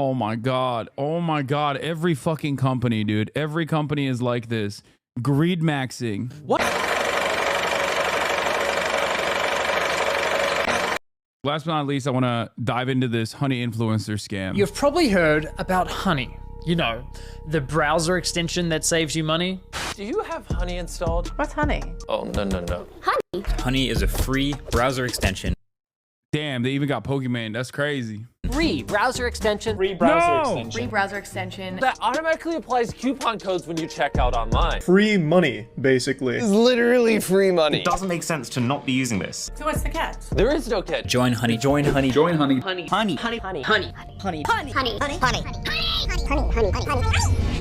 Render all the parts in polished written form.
Oh my God. Oh my God. Every fucking company, dude. Every company is like this. Greed maxing. What? Last but not least, I want to dive into this honey influencer scam. You've probably heard about Honey. You know, the browser extension that saves you money. Do you have Honey installed? What's Honey? Oh, no. Honey is a free browser extension. Damn, they even got Pokemon. That's crazy. Free browser extension. Free browser extension. That automatically applies coupon codes when you check out online. Free money, basically. It's literally free money. It doesn't make sense to not be using this. So what's the catch? There is no catch. Join Honey. Join Honey. Join Honey. Honey. Honey. Honey. Honey. Honey. Honey.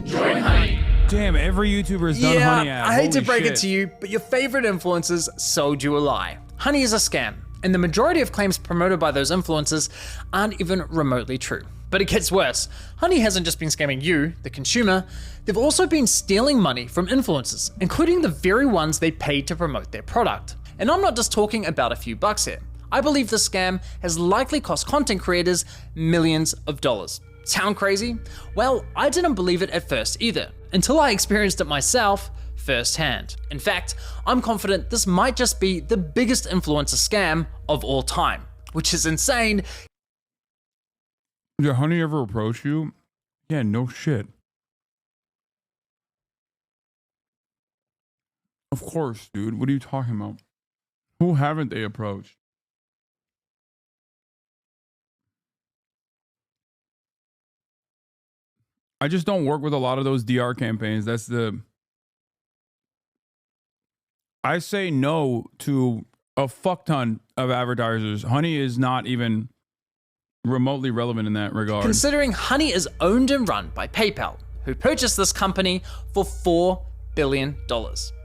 Join Honey. Damn, every YouTuber's done Honey ad. I hate to Holy break shit. it to you, but your favorite influencers sold you a lie. Honey is a scam, and the majority of claims promoted by those influencers aren't even remotely true. But it gets worse. Honey hasn't just been scamming you, the consumer, they've also been stealing money from influencers, including the very ones they paid to promote their product. And I'm not just talking about a few bucks here. I believe the scam has likely cost content creators millions of dollars. Sound crazy? Well, I didn't believe it at first either, until I experienced it myself firsthand. In fact, I'm confident this might just be the biggest influencer scam of all time, which is insane. Did Honey ever approach you? Yeah, no shit. Of course, dude. What are you talking about? Who haven't they approached? I just don't work with a lot of those DR campaigns. That's the... I say no to a fuck ton of advertisers. Honey is not even remotely relevant in that regard. Considering Honey is owned and run by PayPal, who purchased this company for $4 billion.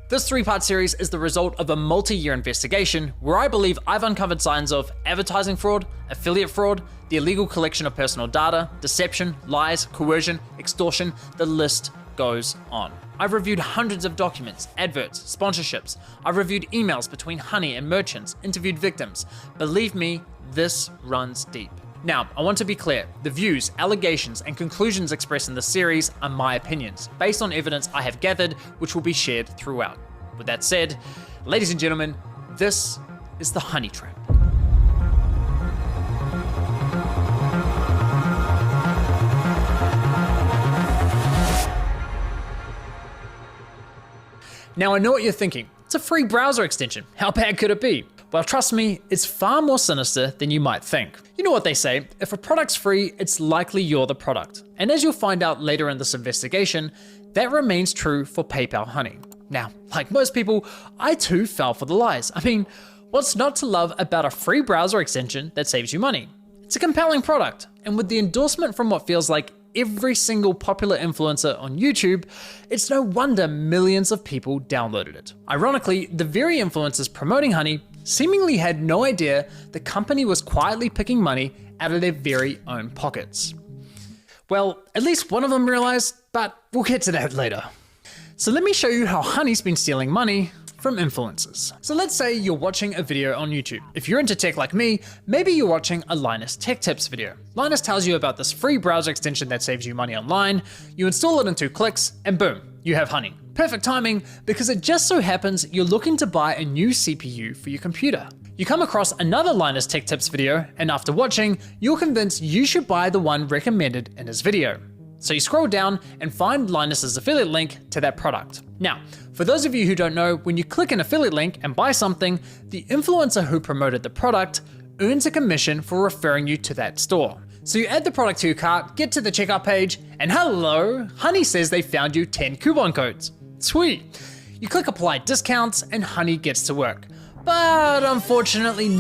This three-part series is the result of a multi-year investigation where I believe I've uncovered signs of advertising fraud, affiliate fraud, the illegal collection of personal data, deception, lies, coercion, extortion, the list goes on. I've reviewed hundreds of documents, adverts, sponsorships. I've reviewed emails between Honey and merchants, interviewed victims. Believe me, this runs deep. Now, I want to be clear, the views, allegations, and conclusions expressed in this series are my opinions, based on evidence I have gathered, which will be shared throughout. With that said, ladies and gentlemen, this is the Honey Trap. Now I know what you're thinking, it's a free browser extension, how bad could it be? Well, trust me, it's far more sinister than you might think. You know what they say, if a product's free, it's likely you're the product. And as you'll find out later in this investigation, that remains true for PayPal Honey. Now, like most people, I too fell for the lies. I mean, what's not to love about a free browser extension that saves you money? It's a compelling product, and with the endorsement from what feels like every single popular influencer on YouTube, it's no wonder millions of people downloaded it. Ironically, the very influencers promoting Honey seemingly had no idea the company was quietly picking money out of their very own pockets. Well, at least one of them realized, but we'll get to that later. So let me show you how Honey's been stealing money from influencers. So let's say you're watching a video on YouTube. If you're into tech like me, maybe you're watching a Linus Tech Tips video. Linus tells you about this free browser extension that saves you money online. You install it in 2 clicks and boom, you have Honey. Perfect timing because it just so happens you're looking to buy a new CPU for your computer. You come across another Linus Tech Tips video and after watching, you're convinced you should buy the one recommended in his video. So you scroll down and find Linus's affiliate link to that product. Now, for those of you who don't know, when you click an affiliate link and buy something, the influencer who promoted the product earns a commission for referring you to that store. So you add the product to your cart, get to the checkout page, and hello, Honey says they found you 10 coupon codes. Sweet. You click apply discounts and Honey gets to work. But unfortunately,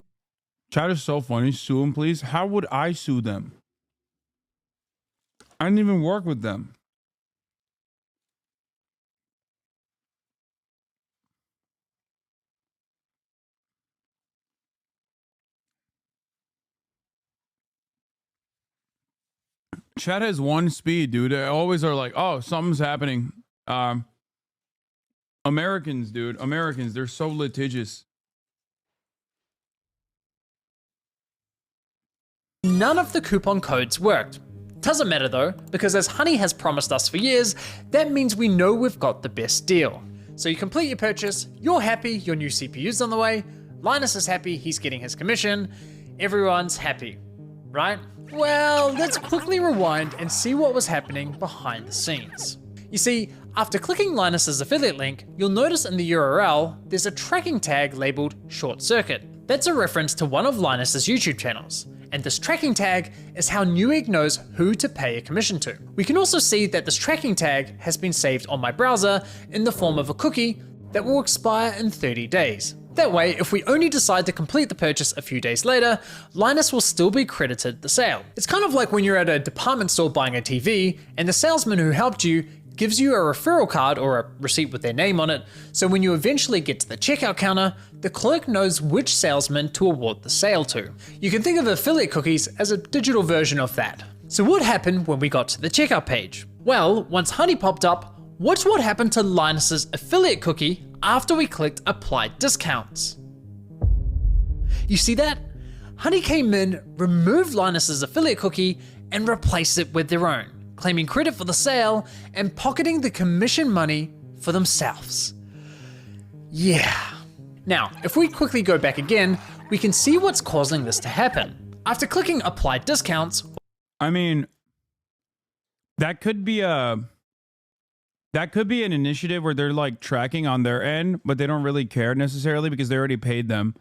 Chat is so funny. Sue them, please. How would I sue them? I didn't even work with them. Chat has one speed, dude. They always are like, oh, something's happening. Americans, dude. Americans, they're so litigious. none of the coupon codes worked. Doesn't matter though, because as Honey has promised us for years, that means we know we've got the best deal. So you complete your purchase, you're happy, your new CPU's on the way, Linus is happy, he's getting his commission, everyone's happy, right? Well, let's quickly rewind and see what was happening behind the scenes. You see, after clicking Linus's affiliate link, you'll notice in the URL, there's a tracking tag labeled short circuit. That's a reference to one of Linus's YouTube channels. And this tracking tag is how Newegg knows who to pay a commission to. We can also see that this tracking tag has been saved on my browser in the form of a cookie that will expire in 30 days. That way, if we only decide to complete the purchase a few days later, Linus will still be credited the sale. It's kind of like when you're at a department store buying a TV and the salesman who helped you gives you a referral card or a receipt with their name on it, so when you eventually get to the checkout counter, the clerk knows which salesman to award the sale to. You can think of affiliate cookies as a digital version of that. So what happened when we got to the checkout page? Well, once Honey popped up, watch what happened to Linus's affiliate cookie after we clicked apply discounts. You see that? Honey came in, removed Linus's affiliate cookie, and replaced it with their own, claiming credit for the sale and pocketing the commission money for themselves. Yeah. Now, if we quickly go back again, we can see what's causing this to happen. After clicking apply discounts, I mean, that could be an initiative where they're like tracking on their end, but they don't really care necessarily because they already paid them.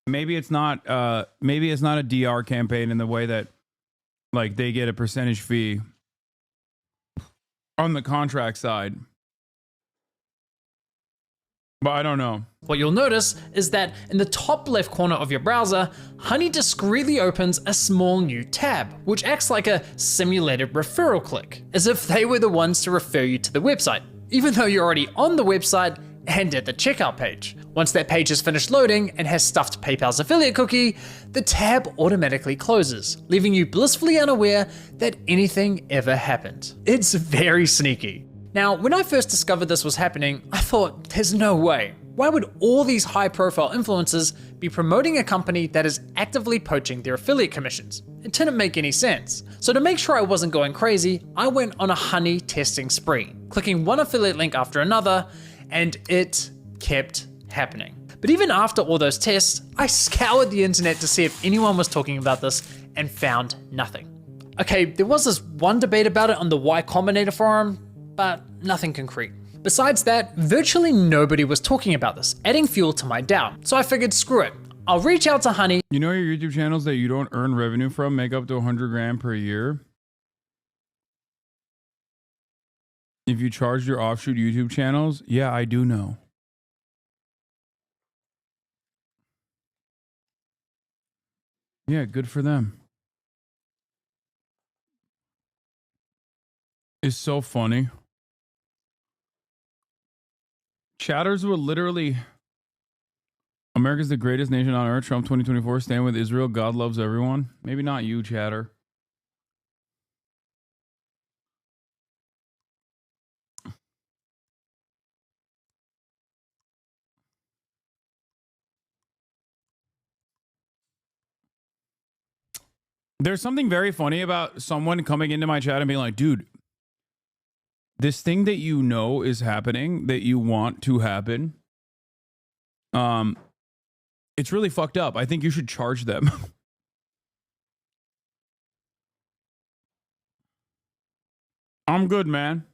Maybe it's not a DR campaign in the way that like they get a percentage fee on the contract side. But I don't know. what you'll notice is that in the top left corner of your browser, Honey discreetly opens a small new tab, which acts like a simulated referral click, as if they were the ones to refer you to the website, even though you're already on the website and at the checkout page. Once that page is finished loading and has stuffed PayPal's affiliate cookie, the tab automatically closes, leaving you blissfully unaware that anything ever happened. It's very sneaky. Now, when I first discovered this was happening, I thought, there's no way. Why would all these high-profile influencers be promoting a company that is actively poaching their affiliate commissions? It didn't make any sense. So to make sure I wasn't going crazy, I went on a Honey testing spree, clicking one affiliate link after another, and it kept happening. But even after all those tests, I scoured the internet to see if anyone was talking about this and found nothing. Okay, there was this one debate about it on the Y Combinator forum, but nothing concrete. Besides that, virtually nobody was talking about this, adding fuel to my doubt. So I figured, screw it. I'll reach out to Honey. You know your YouTube channels that you don't earn revenue from make up to 100 grand per year? If you charge your offshoot YouTube channels? Yeah, I do know. Yeah, good for them. It's so funny. Chatters were literally America's the greatest nation on earth. Trump 2024. Stand with Israel. God loves everyone. Maybe not you, Chatter. There's something very funny about someone coming into my chat and being like, dude, this thing that you know is happening, that you want to happen, it's really fucked up. I think you should charge them. I'm good, man.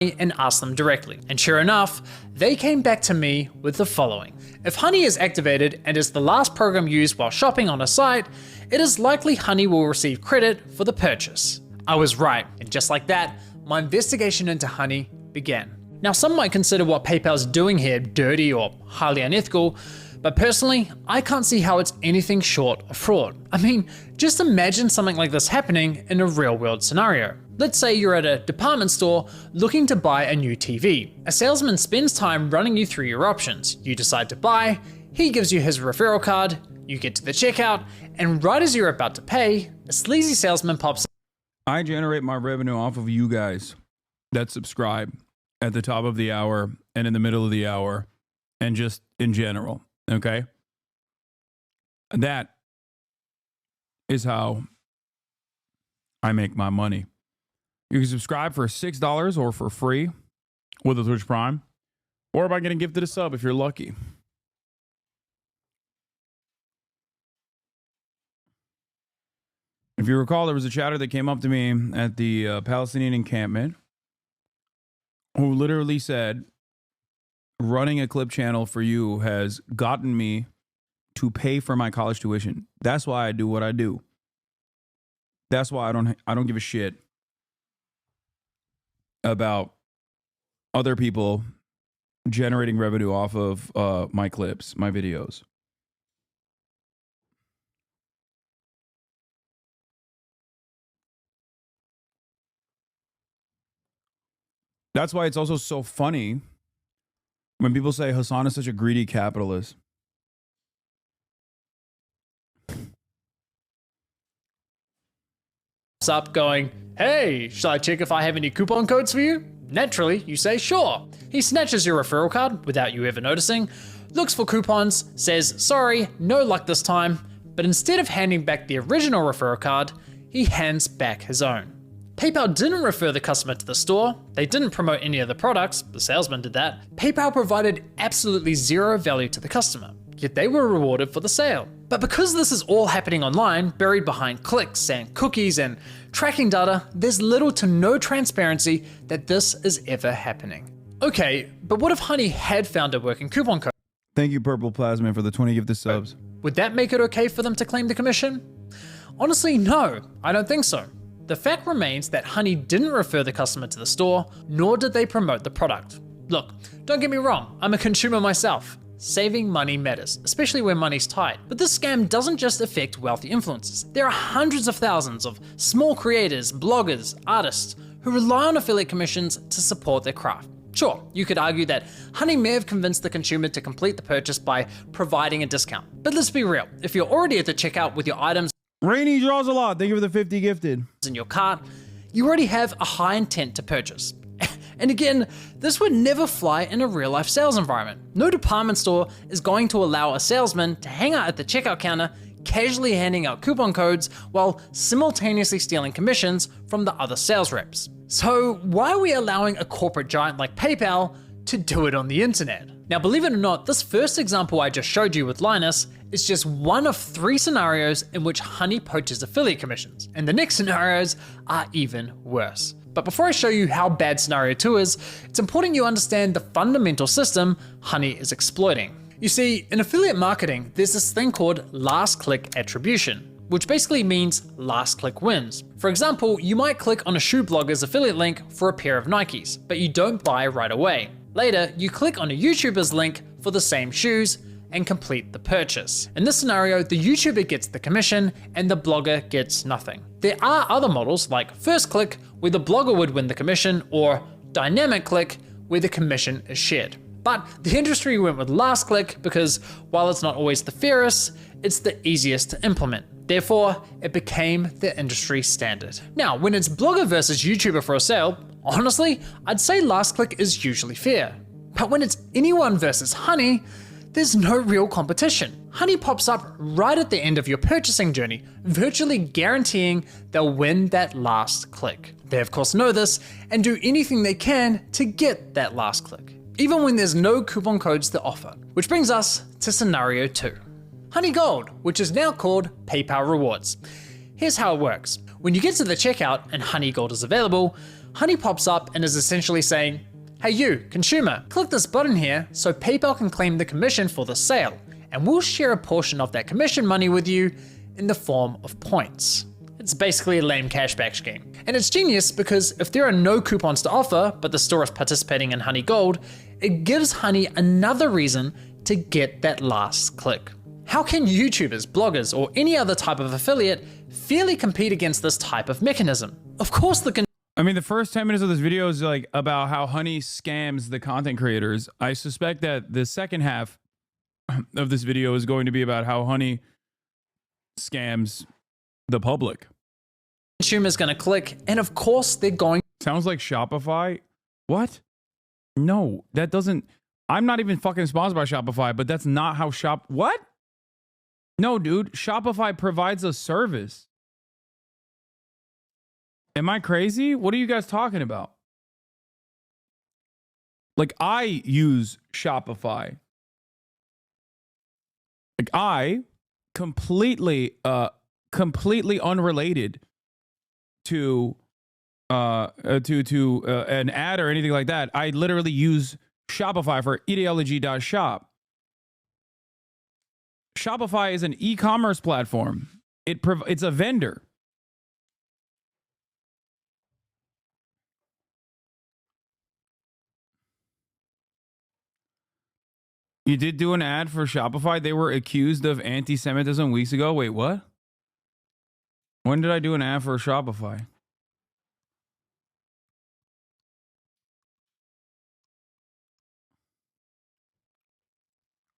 And ask them directly. And sure enough, they came back to me with the following. If Honey is activated and is the last program used while shopping on a site, it is likely Honey will receive credit for the purchase. I was right, and just like that, my investigation into Honey began. Now, some might consider what PayPal's doing here dirty or highly unethical, but personally, I can't see how it's anything short of fraud. I mean, just imagine something like this happening in a real-world scenario. Let's say you're at a department store looking to buy a new TV. A salesman spends time running you through your options. You decide to buy, he gives you his referral card, you get to the checkout, and right as you're about to pay, a sleazy salesman pops up. I generate my revenue off of you guys that subscribe at the top of the hour and in the middle of the hour and just in general, okay? That is how I make my money. You can subscribe for $6 or for free with a Twitch Prime, or by getting gifted a sub if you're lucky. If you recall, there was a chatter that came up to me at the Palestinian encampment who literally said, running a clip channel for you has gotten me to pay for my college tuition. That's why I do what I do. That's why I don't give a shit about other people generating revenue off of my clips, my videos. That's why it's also so funny when people say Hassan is such a greedy capitalist. Up going, hey, should I check if I have any coupon codes for you? Naturally, you say sure. He snatches your referral card without you ever noticing, looks for coupons, says sorry, no luck this time, but instead of handing back the original referral card, he hands back his own. PayPal didn't refer the customer to the store, they didn't promote any of the products, the salesman did that. PayPal provided absolutely zero value to the customer, yet they were rewarded for the sale. But because this is all happening online, buried behind clicks and cookies and tracking data, there's little to no transparency that this is ever happening. Okay, but what if Honey had found a working coupon code? Thank you, Purple Plasma, for the 20 gifted subs. Would that make it okay for them to claim the commission? Honestly, no, I don't think so. The fact remains that Honey didn't refer the customer to the store, nor did they promote the product. Look, don't get me wrong, I'm a consumer myself. Saving money matters, especially when money's tight. But this scam doesn't just affect wealthy influencers. There are hundreds of thousands of small creators, bloggers, artists who rely on affiliate commissions to support their craft. Sure, you could argue that Honey may have convinced the consumer to complete the purchase by providing a discount. But let's be real, if you're already at the checkout with your items Rainy draws a lot. Thank you for the 50 gifted. in your cart, you already have a high intent to purchase. And again, this would never fly in a real life sales environment. No department store is going to allow a salesman to hang out at the checkout counter, casually handing out coupon codes while simultaneously stealing commissions from the other sales reps. So why are we allowing a corporate giant like PayPal to do it on the internet? Now, believe it or not, this first example I just showed you with Linus is just one of 3 scenarios in which Honey poaches affiliate commissions, and the next scenarios are even worse. But before I show you how bad scenario 2 is, it's important you understand the fundamental system Honey is exploiting. You see, in affiliate marketing, there's this thing called last click attribution, which basically means last click wins. For example, you might click on a shoe blogger's affiliate link for a pair of Nikes, but you don't buy right away. Later, you click on a YouTuber's link for the same shoes and complete the purchase. In this scenario, the YouTuber gets the commission and the blogger gets nothing. There are other models like first click, where the blogger would win the commission, or dynamic click, where the commission is shared. But the industry went with last click because while it's not always the fairest, it's the easiest to implement. Therefore, it became the industry standard. Now, when it's blogger versus YouTuber for a sale, honestly, I'd say last click is usually fair. But when it's anyone versus Honey, there's no real competition. Honey pops up right at the end of your purchasing journey, virtually guaranteeing they'll win that last click. They of course know this and do anything they can to get that last click, even when there's no coupon codes to offer. Which brings us to scenario 2. Honey Gold, which is now called PayPal Rewards. Here's how it works. When you get to the checkout and Honey Gold is available, Honey pops up and is essentially saying, hey you, consumer, click this button here so PayPal can claim the commission for the sale, and we'll share a portion of that commission money with you in the form of points. It's basically a lame cashback scheme. And it's genius because if there are no coupons to offer, but the store is participating in Honey Gold, it gives Honey another reason to get that last click. How can YouTubers, bloggers, or any other type of affiliate fairly compete against this type of mechanism? Of course I mean, the first 10 minutes of this video is like about how Honey scams the content creators. I suspect that the second half of this video is going to be about how Honey scams the public. consumer's gonna click, and of course they're going. Sounds like Shopify. What? No, that doesn't. I'm not even fucking sponsored by Shopify, but that's not how What? No, dude. Shopify provides a service. Am I crazy? What are you guys talking about? Like, I use Shopify. Like, I completely unrelated to an ad or anything like that. I literally use Shopify for ideology.shop. Shopify is an e-commerce platform. It's a vendor. You did do an ad for Shopify. They were accused of anti-Semitism weeks ago. Wait, what? When did I do an ad for Shopify?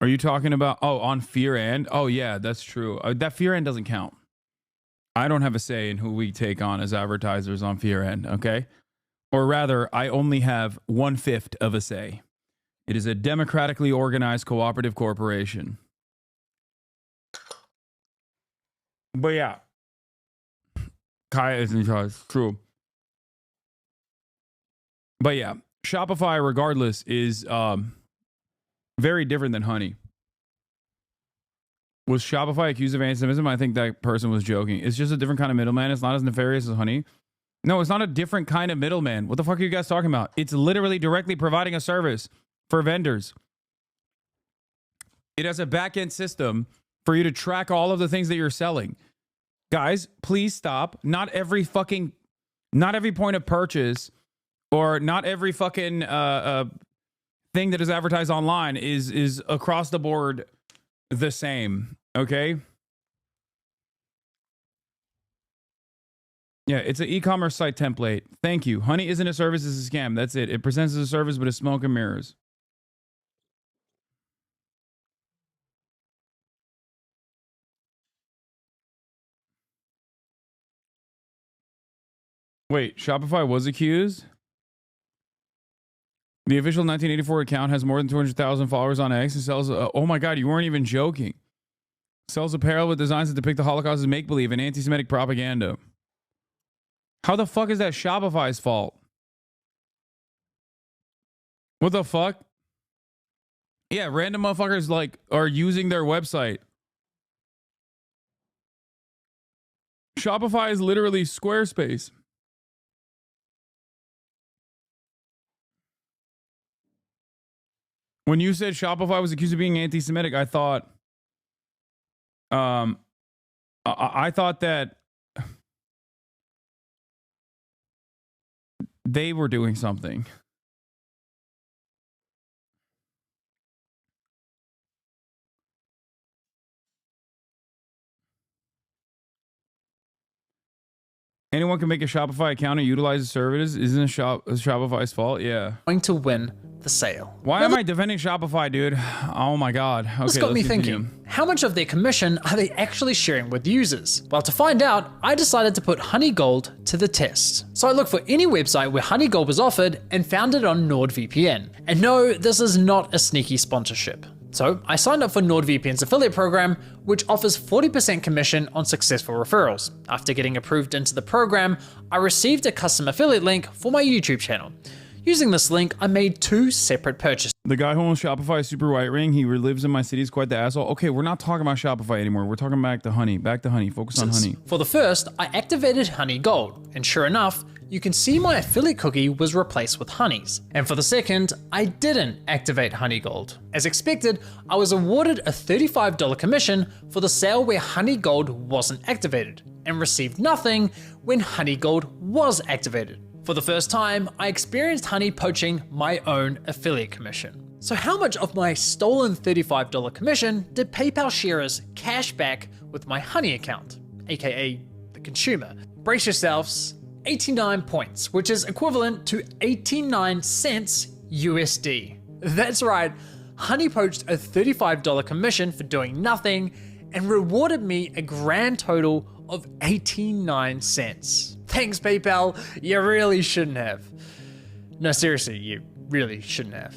Are you talking about, on Fear and? Oh, yeah, that's true. That Fear and doesn't count. I don't have a say in who we take on as advertisers on Fear and, okay? Or rather, I only have 1/5 of a say. It is a democratically organized cooperative corporation. But yeah, Kaya is in charge. True. But yeah, Shopify, regardless, is very different than Honey. Was Shopify accused of anti-Semitism? I think that person was joking. It's just a different kind of middleman. It's not as nefarious as Honey. No, it's not a different kind of middleman. What the fuck are you guys talking about? It's literally directly providing a service for vendors. It has a back-end system for you to track all of the things that you're selling. Guys, please stop. Not every point of purchase or not every fucking thing that is advertised online is across the board the same, okay? Yeah, it's an e-commerce site template. Thank you. Honey isn't a service, it's a scam. That's it. It presents as a service, but it's smoke and mirrors. Wait, Shopify was accused? The official 1984 account has more than 200,000 followers on X and sells... oh my God, you weren't even joking. Sells apparel with designs that depict the Holocaust as make-believe and anti-Semitic propaganda. How the fuck is that Shopify's fault? What the fuck? Yeah, random motherfuckers like are using their website. Shopify is literally Squarespace. When you said Shopify was accused of being anti-Semitic, I thought, I thought that they were doing something. Anyone can make a Shopify account and utilize the services. Isn't it Shopify's fault? Yeah. Going to win the sale. Why am I defending Shopify, dude? Oh my God. Okay, This got me continue. thinking, how much of their commission are they actually sharing with users? Well, to find out, I decided to put Honey Gold to the test. So I looked for any website where Honey Gold was offered and found it on NordVPN. And no, this is not a sneaky sponsorship. So I signed up for NordVPN's affiliate program, which offers 40% commission on successful referrals. After getting approved into the program, I received a custom affiliate link for my YouTube channel. Using this link, I made 2 separate purchases. The guy who owns Shopify is super white ring. He lives in my city. He's quite the asshole. Okay, we're not talking about Shopify anymore. We're talking back to Honey. Back to Honey. Focus on Honey. For the first, I activated Honey Gold, and sure enough, you can see my affiliate cookie was replaced with Honey's. And for the second, I didn't activate Honey Gold. As expected, I was awarded a $35 commission for the sale where Honey Gold wasn't activated, and received nothing when Honey Gold was activated. For the first time, I experienced Honey poaching my own affiliate commission. So how much of my stolen $35 commission did PayPal sharers cash back with my Honey account, aka the consumer? Brace yourselves, 89 points, which is equivalent to 89 cents USD. That's right, Honey poached a $35 commission for doing nothing and rewarded me a grand total of 89 cents. Thanks, PayPal, you really shouldn't have. No, seriously, you really shouldn't have.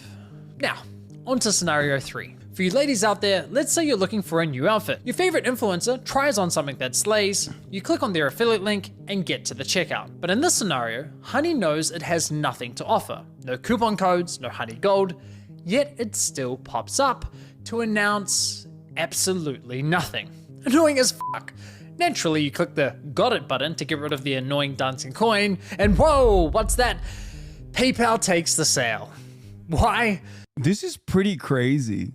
Now, on to scenario 3. For you ladies out there, let's say you're looking for a new outfit. Your favorite influencer tries on something that slays, you click on their affiliate link and get to the checkout. But in this scenario, Honey knows it has nothing to offer. No coupon codes, no Honey Gold, yet it still pops up to announce absolutely nothing. Annoying as fuck. Naturally, you click the got it button to get rid of the annoying dancing coin, and whoa, what's that? PayPal takes the sale. Why? This is pretty crazy.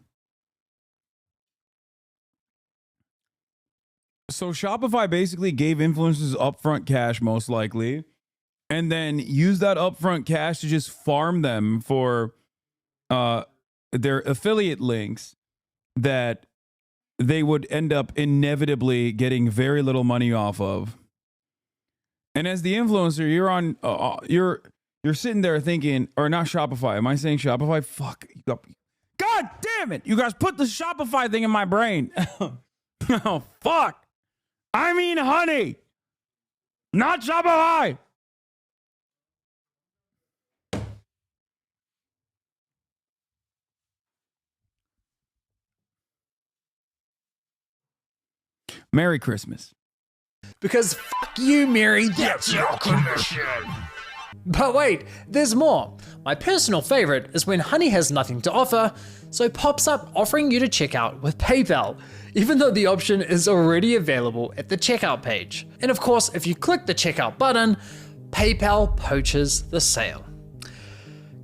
So Shopify basically gave influencers upfront cash, most likely, and then used that upfront cash to just farm them for their affiliate links that they would end up inevitably getting very little money off of. And as the influencer, you're on, you're sitting there thinking, or not Shopify. Am I saying Shopify? Fuck. God damn it! You guys put the Shopify thing in my brain. Oh fuck. I mean Honey, not Shopify. Merry Christmas. Because fuck you, Mary, that's your commission. But wait, there's more. My personal favorite is when Honey has nothing to offer, so pops up offering you to check out with PayPal, even though the option is already available at the checkout page. And of course, if you click the checkout button, PayPal poaches the sale.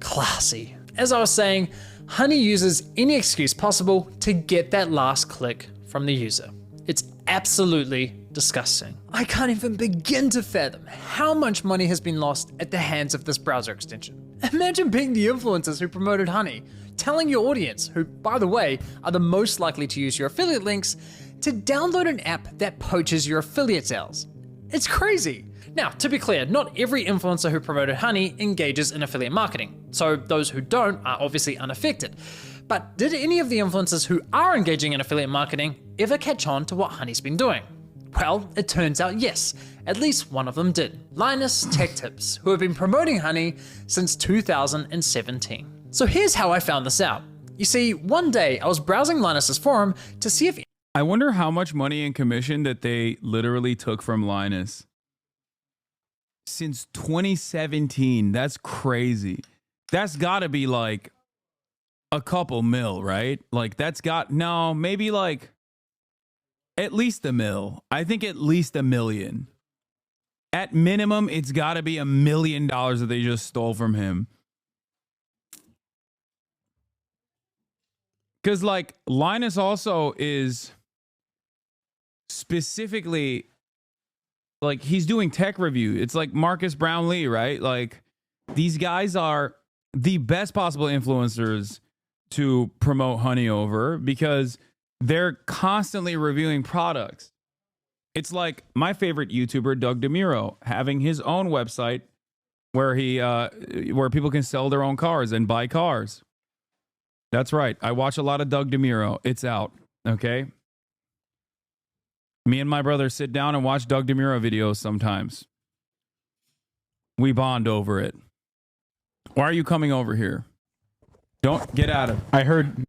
Classy. As I was saying, Honey uses any excuse possible to get that last click from the user. It's absolutely disgusting. I can't even begin to fathom how much money has been lost at the hands of this browser extension. Imagine being the influencers who promoted Honey, telling your audience, who by the way are the most likely to use your affiliate links, to download an app that poaches your affiliate sales. It's crazy. Now, to be clear, not every influencer who promoted Honey engages in affiliate marketing, so those who don't are obviously unaffected. But did any of the influencers who are engaging in affiliate marketing ever catch on to what Honey's been doing? Well, it turns out yes, at least one of them did. Linus Tech Tips, who have been promoting Honey since 2017. So here's how I found this out. You see, one day I was browsing Linus's forum to see if... I wonder how much money in commission that they literally took from Linus. Since 2017, that's crazy. That's gotta be like a couple mil, right? Like that's got, no, maybe like at least $1 million. I think at least $1 million. At minimum, it's gotta be $1 million that they just stole from him. Because like Linus also is specifically like he's doing tech review. It's like Marcus Brownlee, right? Like these guys are the best possible influencers to promote Honey over because they're constantly reviewing products. It's like my favorite YouTuber, Doug DeMuro, having his own website where he where people can sell their own cars and buy cars. That's right. I watch a lot of Doug DeMuro. It's out. Okay. Me and my brother sit down and watch Doug DeMuro videos sometimes. We bond over it. Why are you coming over here? Don't get out of. I heard,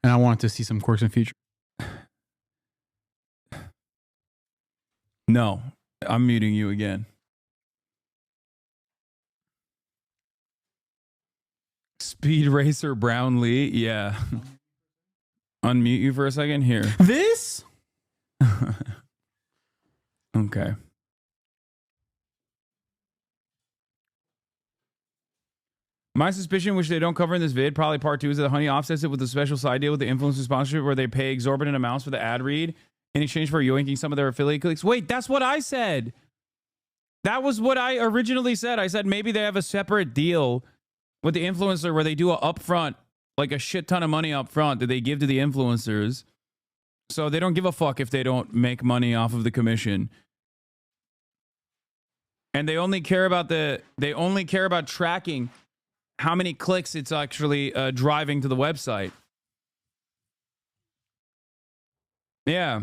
and I wanted to see some quirks and features. No, I'm muting you again. Speed Racer Brownlee, yeah. Unmute you for a second here. This? Okay. My suspicion, which they don't cover in this vid, probably part 2, is that Honey offsets it with a special side deal with the influencer sponsorship where they pay exorbitant amounts for the ad read in exchange for yoinking some of their affiliate clicks. Wait, that's what I said. That was what I originally said. I said maybe they have a separate deal with the influencer where they do a upfront, like a shit ton of money up front that they give to the influencers. So they don't give a fuck if they don't make money off of the commission. And they only care about tracking how many clicks it's actually driving to the website. Yeah.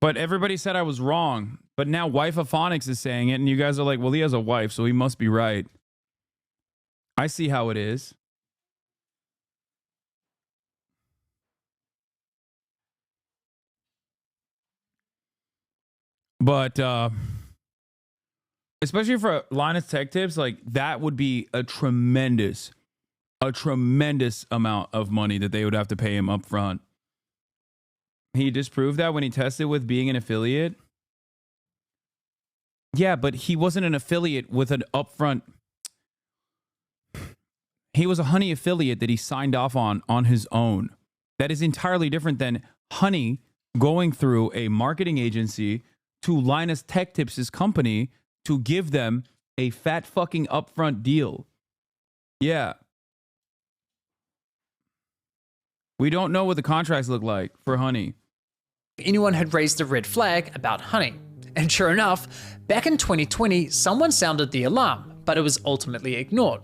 But everybody said I was wrong. But now Wife of Phonics is saying it, and you guys are like, well, he has a wife, so he must be right. I see how it is. But especially for Linus Tech Tips, like that would be a tremendous amount of money that they would have to pay him up front. He disproved that when he tested with being an affiliate. Yeah, but he wasn't an affiliate with an upfront. He was a Honey affiliate that he signed off on his own. That is entirely different than Honey going through a marketing agency to Linus Tech Tips' company to give them a fat fucking upfront deal. Yeah. We don't know what the contracts look like for Honey. Anyone had raised a red flag about Honey. And sure enough, back in 2020, someone sounded the alarm, but it was ultimately ignored.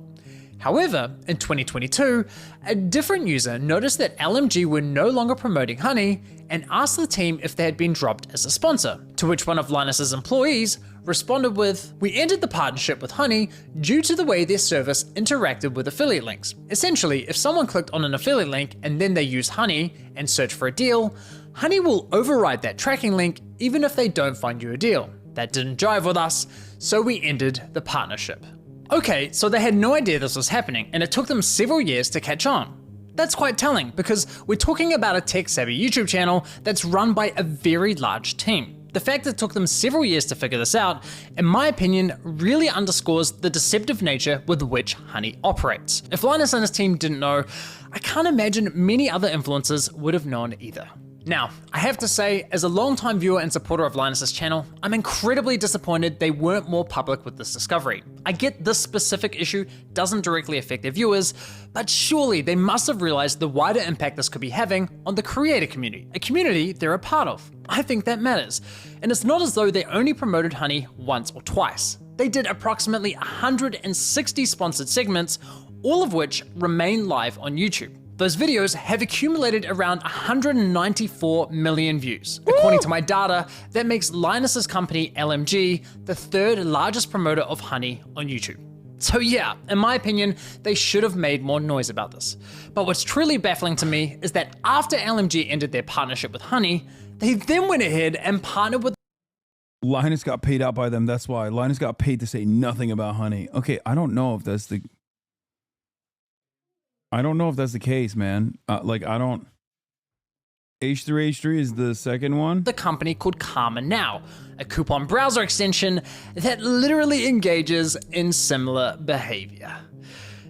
However, in 2022, a different user noticed that LMG were no longer promoting Honey and asked the team if they had been dropped as a sponsor, to which one of Linus's employees responded with, "We ended the partnership with Honey due to the way their service interacted with affiliate links. Essentially, if someone clicked on an affiliate link and then they use Honey and search for a deal, Honey will override that tracking link even if they don't find you a deal. That didn't jive with us, so we ended the partnership." Okay, so they had no idea this was happening, and it took them several years to catch on. That's quite telling, because we're talking about a tech-savvy YouTube channel that's run by a very large team. The fact that it took them several years to figure this out, in my opinion, really underscores the deceptive nature with which Honey operates. If Linus and his team didn't know, I can't imagine many other influencers would have known either. Now, I have to say, as a longtime viewer and supporter of Linus's channel, I'm incredibly disappointed they weren't more public with this discovery. I get this specific issue doesn't directly affect their viewers, but surely they must have realized the wider impact this could be having on the creator community, a community they're a part of. I think that matters. And it's not as though they only promoted Honey once or twice. They did approximately 160 sponsored segments, all of which remain live on YouTube. Those videos have accumulated around 194 million views. According to my data, that makes Linus's company LMG the third largest promoter of Honey on YouTube. So yeah, in my opinion, they should have made more noise about this. But what's truly baffling to me is that after LMG ended their partnership with Honey, they then went ahead and partnered with Linus got paid out by them. That's why Linus got paid to say nothing about Honey. Okay, I don't know if that's the case, man. H3H3 is the second one. the company called Karma Now, a coupon browser extension that literally engages in similar behavior.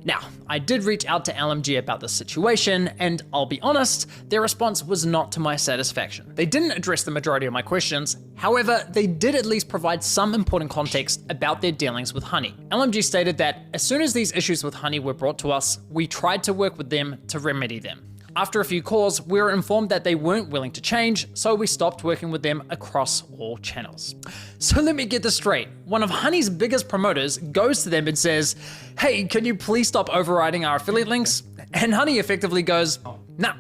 Now, I did reach out to LMG about this situation, and I'll be honest, their response was not to my satisfaction. They didn't address the majority of my questions, however, they did at least provide some important context about their dealings with Honey. LMG stated that as soon as these issues with Honey were brought to us, we tried to work with them to remedy them. After a few calls, we were informed that they weren't willing to change, so we stopped working with them across all channels. So let me get this straight. One of Honey's biggest promoters goes to them and says, "Hey, can you please stop overriding our affiliate links?" And Honey effectively goes, "Nah,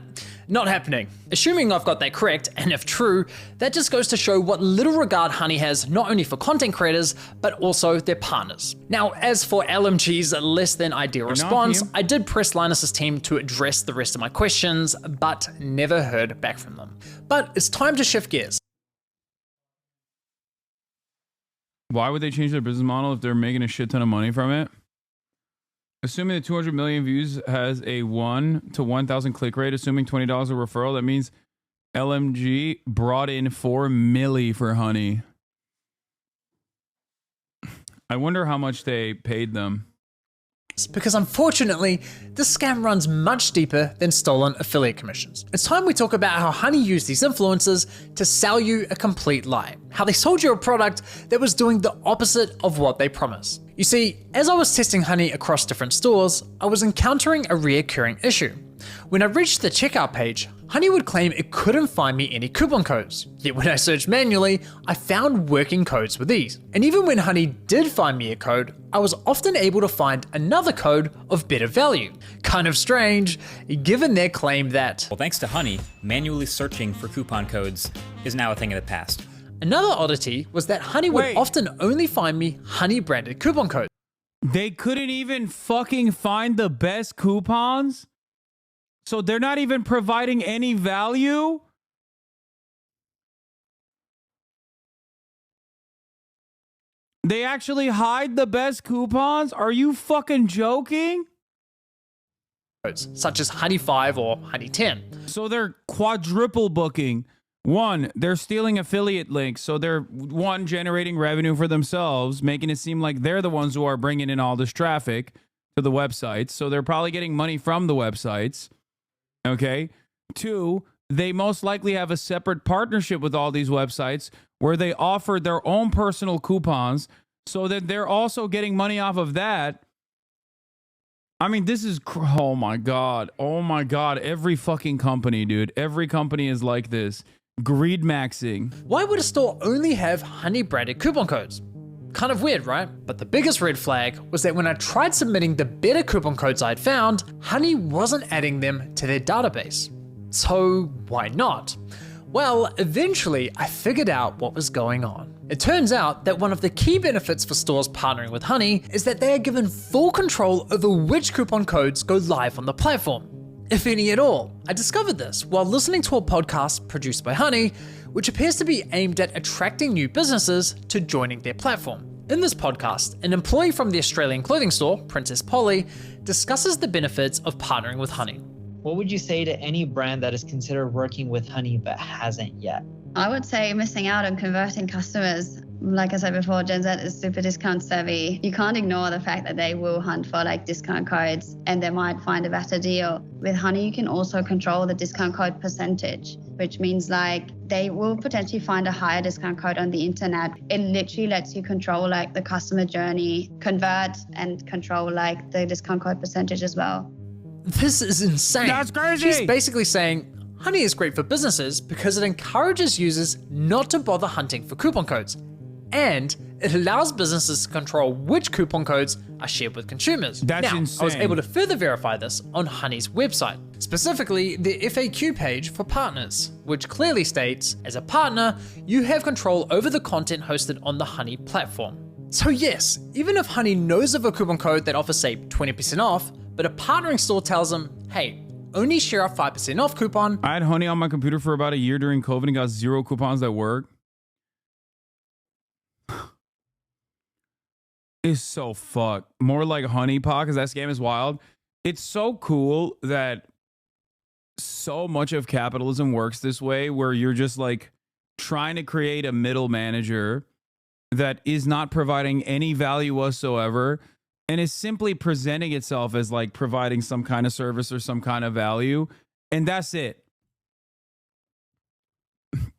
not happening." Assuming I've got that correct, and if true, that just goes to show what little regard Honey has not only for content creators, but also their partners. Now, as for LMG's less than ideal response, I did press Linus's team to address the rest of my questions, but never heard back from them. But it's time to shift gears. Why would they change their business model if they're making a shit ton of money from it? Assuming the 200 million views has a 1 to 1,000 click rate, assuming $20 a referral, that means LMG brought in $4 million for Honey. I wonder how much they paid them. Because unfortunately, this scam runs much deeper than stolen affiliate commissions. It's time we talk about how Honey used these influencers to sell you a complete lie. How they sold you a product that was doing the opposite of what they promised. You see, as I was testing Honey across different stores, I was encountering a reoccurring issue. When I reached the checkout page, Honey would claim it couldn't find me any coupon codes. Yet when I searched manually, I found working codes with ease. And even when Honey did find me a code, I was often able to find another code of better value. Kind of strange, given their claim that, Well, thanks to Honey, manually searching for coupon codes is now a thing of the past. Another oddity was that Honey would often only find me Honey branded coupon codes. They couldn't even fucking find the best coupons? So they're not even providing any value? They actually hide the best coupons? Are you fucking joking? Such as Honey 5 or Honey 10. So they're quadruple booking. One, they're stealing affiliate links. So they're, one, generating revenue for themselves, making it seem like they're the ones who are bringing in all this traffic to the websites. So they're probably getting money from the websites. Okay. Two, they most likely have a separate partnership with all these websites where they offer their own personal coupons so that they're also getting money off of that. I mean, this is, oh my God. Oh my God. Every fucking company, dude. Every company is like this. Greed maxing. Why would a store only have Honey branded coupon codes? Kind of weird, right? But the biggest red flag was that when I tried submitting the better coupon codes I'd found, Honey wasn't adding them to their database. So why not? Well, eventually I figured out what was going on. It turns out that one of the key benefits for stores partnering with Honey is that they are given full control over which coupon codes go live on the platform, if any at all. I discovered this while listening to a podcast produced by Honey, which appears to be aimed at attracting new businesses to joining their platform. In this podcast, an employee from the Australian clothing store, Princess Polly, discusses the benefits of partnering with Honey. What would you say to any brand that is considered working with Honey but hasn't yet? I would say missing out on converting customers. Like I said before, Gen Z is super discount savvy. You can't ignore the fact that they will hunt for like discount codes and they might find a better deal. With Honey, you can also control the discount code percentage, which means like they will potentially find a higher discount code on the internet. It literally lets you control like the customer journey, convert and control like the discount code percentage as well. This is insane. That's crazy. She's basically saying Honey is great for businesses because it encourages users not to bother hunting for coupon codes. And it allows businesses to control which coupon codes are shared with consumers. That's now, insane. I was able to further verify this on Honey's website, specifically the FAQ page for partners, which clearly states, as a partner, you have control over the content hosted on the Honey platform. So yes, even if Honey knows of a coupon code that offers, say, 20% off, but a partnering store tells them, hey, only share a 5% off coupon. I had Honey on my computer for about a year during COVID and got 0 coupons that work. Is so fucked. More like Honey Pot, because that scam is wild. It's so cool that so much of capitalism works this way, where you're just like trying to create a middle manager that is not providing any value whatsoever and is simply presenting itself as like providing some kind of service or some kind of value. And that's it.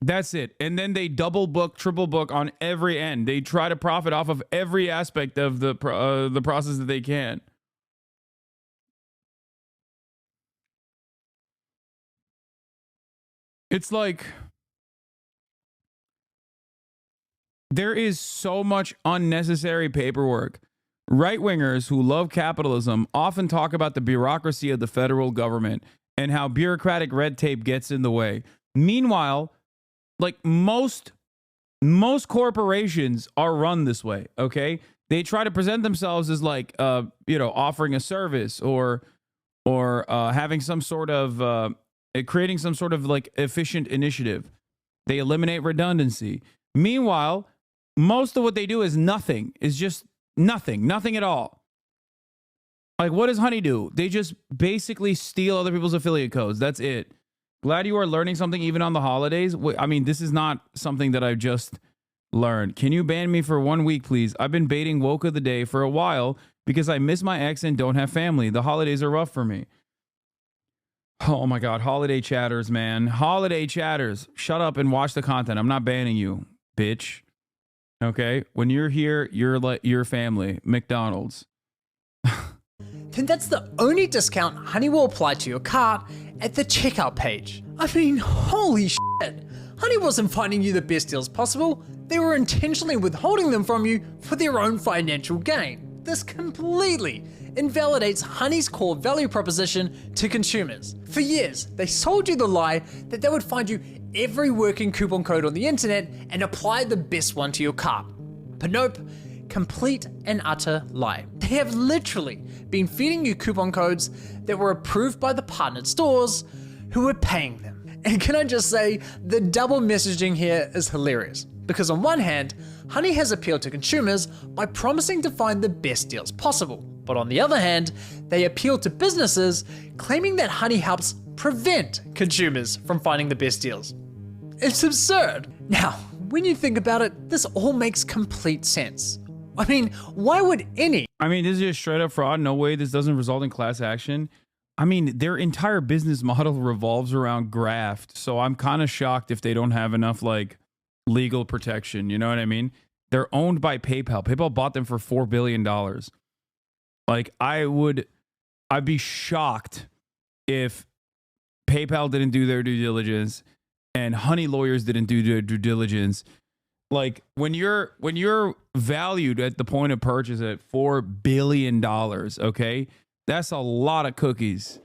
That's it. And then they double book, triple book on every end. They try to profit off of every aspect of the process that they can. It's like there is so much unnecessary paperwork. Right-wingers who love capitalism often talk about the bureaucracy of the federal government and how bureaucratic red tape gets in the way. Meanwhile, like most corporations are run this way, okay? They try to present themselves as like, offering a service or having some sort of, creating some sort of like efficient initiative. They eliminate redundancy. Meanwhile, most of what they do is nothing. Is just nothing at all. Like, what does Honey do? They just basically steal other people's affiliate codes. That's it. Glad you are learning something even on the holidays. I mean, this is not something that I've just learned. Can you ban me for 1 week, please? I've been baiting woke of the day for a while because I miss my ex and don't have family. The holidays are rough for me. Oh my God. Holiday chatters, man. Holiday chatters. Shut up and watch the content. I'm not banning you, bitch. Okay? When you're here, you're like your family. McDonald's. Then that's the only discount Honey will apply to your cart at the checkout page. I mean, holy shit. Honey wasn't finding you the best deals possible. They were intentionally withholding them from you for their own financial gain. This completely invalidates Honey's core value proposition to consumers. For years, they sold you the lie that they would find you every working coupon code on the internet and apply the best one to your cart. But nope, complete and utter lie. They have literally been feeding you coupon codes that were approved by the partnered stores who were paying them. And can I just say, the double messaging here is hilarious. Because on one hand, Honey has appealed to consumers by promising to find the best deals possible. But on the other hand, they appeal to businesses claiming that Honey helps prevent consumers from finding the best deals. It's absurd. Now, when you think about it, this all makes complete sense. I mean, why would any? I mean, this is just straight up fraud. No way this doesn't result in class action. I mean, their entire business model revolves around graft. So I'm kind of shocked if they don't have enough like legal protection. You know what I mean? They're owned by PayPal. PayPal bought them for $4 billion. Like I'd be shocked if PayPal didn't do their due diligence and Honey lawyers didn't do their due diligence. Like when you're valued at the point of purchase at $4 billion, okay? That's a lot of cookies.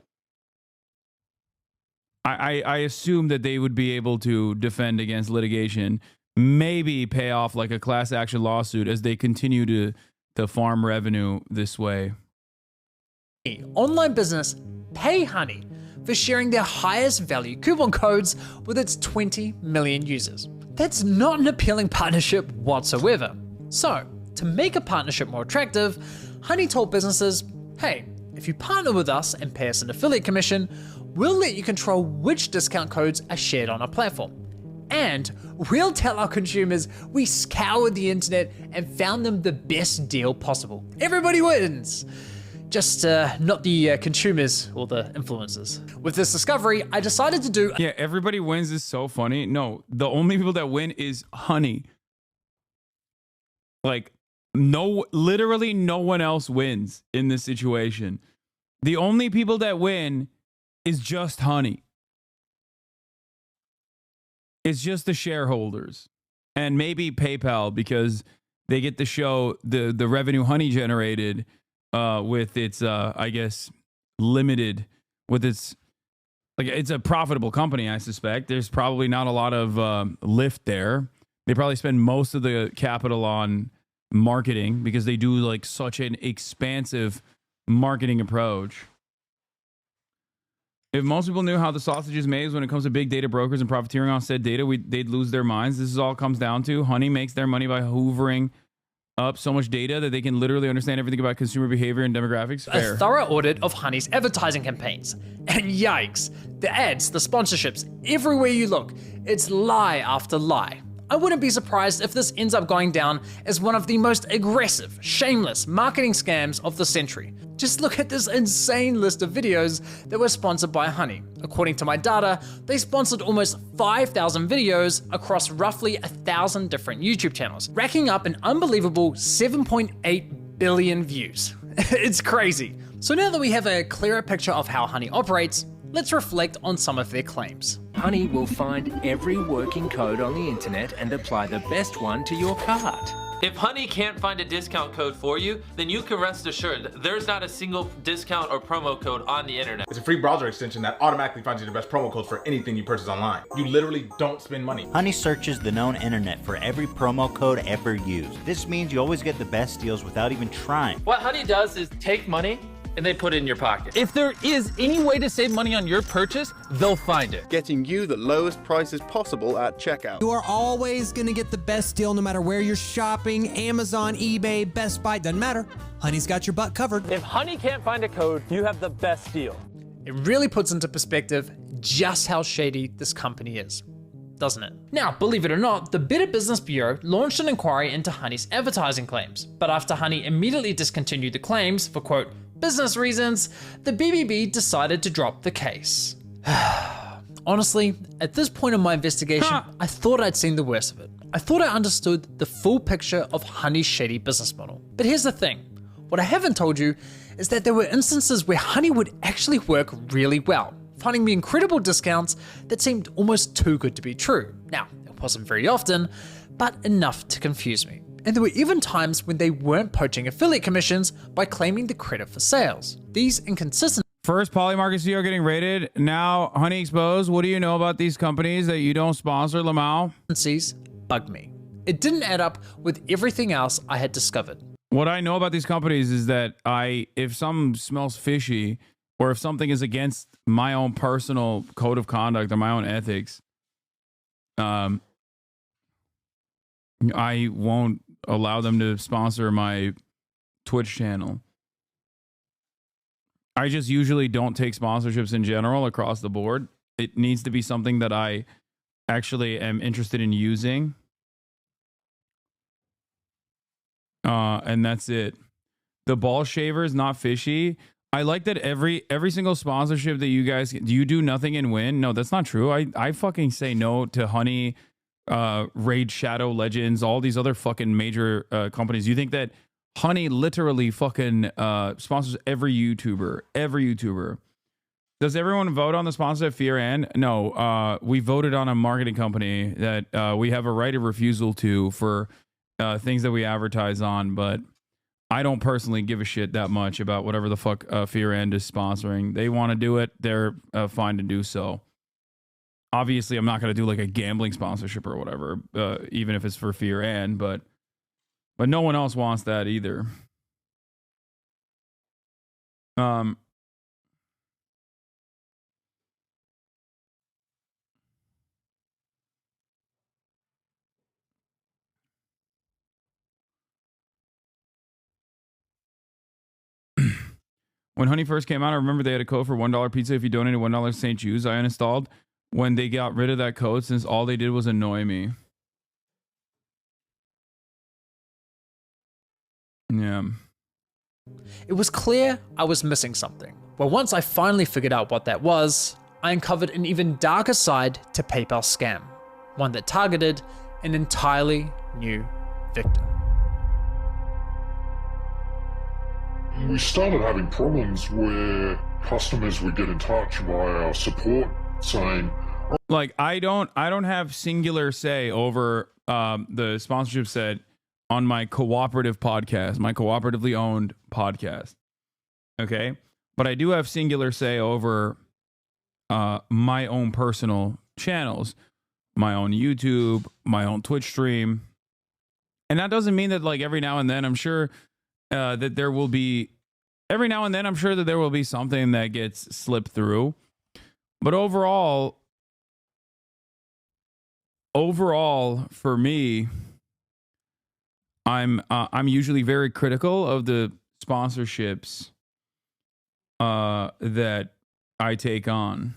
I assume that they would be able to defend against litigation, maybe pay off like a class action lawsuit as they continue to farm revenue this way. Online business pay Honey for sharing their highest value coupon codes with its 20 million users. That's not an appealing partnership whatsoever. So, to make a partnership more attractive, Honey told businesses, hey, if you partner with us and pay us an affiliate commission, we'll let you control which discount codes are shared on our platform. And we'll tell our consumers we scoured the internet and found them the best deal possible. Everybody wins. Just not the consumers or the influencers. With this discovery, I decided to do... Yeah, everybody wins is so funny. No, the only people that win is Honey. Like, literally no one else wins in this situation. The only people that win is just Honey. It's just the shareholders and maybe PayPal because they get to show the revenue Honey generated with its, I guess, limited with its, like, it's a profitable company, I suspect. There's probably not a lot of lift there. They probably spend most of the capital on marketing because they do like such an expansive marketing approach. If most people knew how the sausage is made when it comes to big data brokers and profiteering on said data, they'd lose their minds. This is all it comes down to. Honey makes their money by hoovering up so much data that they can literally understand everything about consumer behavior and demographics. Fair. A thorough audit of Honey's advertising campaigns. And yikes, the ads, the sponsorships, everywhere you look, it's lie after lie. I wouldn't be surprised if this ends up going down as one of the most aggressive, shameless marketing scams of the century. Just look at this insane list of videos that were sponsored by Honey. According to my data, they sponsored almost 5,000 videos across roughly 1,000 different YouTube channels, racking up an unbelievable 7.8 billion views. It's crazy. So now that we have a clearer picture of how Honey operates, let's reflect on some of their claims. Honey will find every working code on the internet and apply the best one to your cart. If Honey can't find a discount code for you, then you can rest assured there's not a single discount or promo code on the internet. It's a free browser extension that automatically finds you the best promo codes for anything you purchase online. You literally don't spend money. Honey searches the known internet for every promo code ever used. This means you always get the best deals without even trying. What Honey does is take money and they put it in your pocket. If there is any way to save money on your purchase, they'll find it. Getting you the lowest prices possible at checkout. You are always going to get the best deal no matter where you're shopping. Amazon, eBay, Best Buy, doesn't matter. Honey's got your butt covered. If Honey can't find a code, you have the best deal. It really puts into perspective just how shady this company is, doesn't it? Now, believe it or not, the Better Business Bureau launched an inquiry into Honey's advertising claims. But after Honey immediately discontinued the claims for, quote, business reasons, the BBB decided to drop the case. Honestly, at this point in my investigation, I thought I'd seen the worst of it. I thought I understood the full picture of Honey's shady business model. But here's the thing. What I haven't told you is that there were instances where Honey would actually work really well, finding me incredible discounts that seemed almost too good to be true. Now, it wasn't very often, but enough to confuse me. And there were even times when they weren't poaching affiliate commissions by claiming the credit for sales. These inconsistencies. First, Polymarket CEO getting raided. Now, Honey exposed. What do you know about these companies that you don't sponsor, Lamau? Bug me. It didn't add up with everything else I had discovered. What I know about these companies is that if something smells fishy or if something is against my own personal code of conduct or my own ethics, I won't allow them to sponsor my Twitch channel. I just usually don't take sponsorships in general across the board. It needs to be something that I actually am interested in using. And that's it. The ball shaver is not fishy. I like that every single sponsorship that you guys do, you do nothing and win. No, that's not true. I fucking say no to Honey, Raid Shadow Legends, all these other fucking major companies. You think that Honey literally fucking sponsors every YouTuber? Does everyone vote on the sponsor of Fear and? No, we voted on a marketing company that we have a right of refusal to for things that we advertise on, but I don't personally give a shit that much about whatever the fuck Fear and is sponsoring. They want to do it, they're fine to do so. Obviously, I'm not going to do like a gambling sponsorship or whatever, even if it's for Fear and, but no one else wants that either. When Honey first came out, I remember they had a code for $1 pizza if you donated $1 St. Jude's. I uninstalled when they got rid of that code since all they did was annoy me. Yeah. It was clear I was missing something. Well, once I finally figured out what that was, I uncovered an even darker side to PayPal scam, one that targeted an entirely new victim. We started having problems where customers would get in touch via our support saying, like, I don't have singular say over the sponsorship set on my cooperative podcast, my cooperatively owned podcast. Okay. But I do have singular say over my own personal channels, my own YouTube, my own Twitch stream. And that doesn't mean that like every now and then I'm sure that there will be something that gets slipped through. But overall for me, I'm usually very critical of the sponsorships that I take on.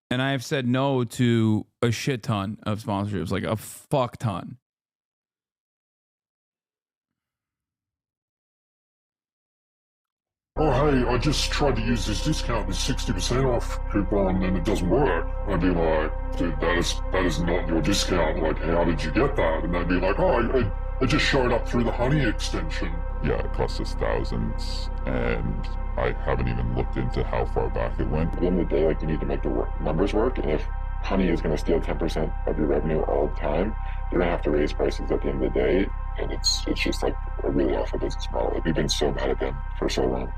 And I have said no to a shit ton of sponsorships, like a fuck ton. oh, hey, I just tried to use this discount, this 60% off coupon, and it doesn't work. I'd be like, dude, that is not your discount. Like, how did you get that? And they'd be like, oh, I just showed up through the Honey extension. Yeah, it cost us thousands, and I haven't even looked into how far back it went. At the end of the day, like, you need to make the numbers work, and if Honey is going to steal 10% of your revenue all the time, you're going to have to raise prices at the end of the day, and it's just like a really awful business model. Like, we've been so bad at them for so long.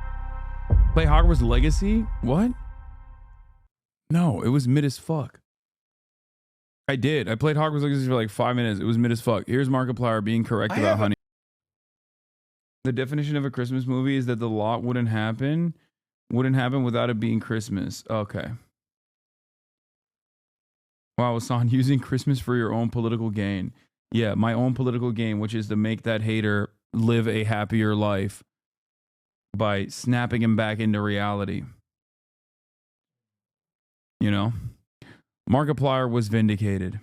Play Hogwarts Legacy? What? No, it was mid as fuck. I did. I played Hogwarts Legacy for like 5 minutes. It was mid as fuck. Here's Markiplier being correct about Honey. The definition of a Christmas movie is that the lot wouldn't happen without it being Christmas. Okay. Wow, Hassan, using Christmas for your own political gain. Yeah, my own political gain, which is to make that hater live a happier life by snapping him back into reality. You know? Markiplier was vindicated.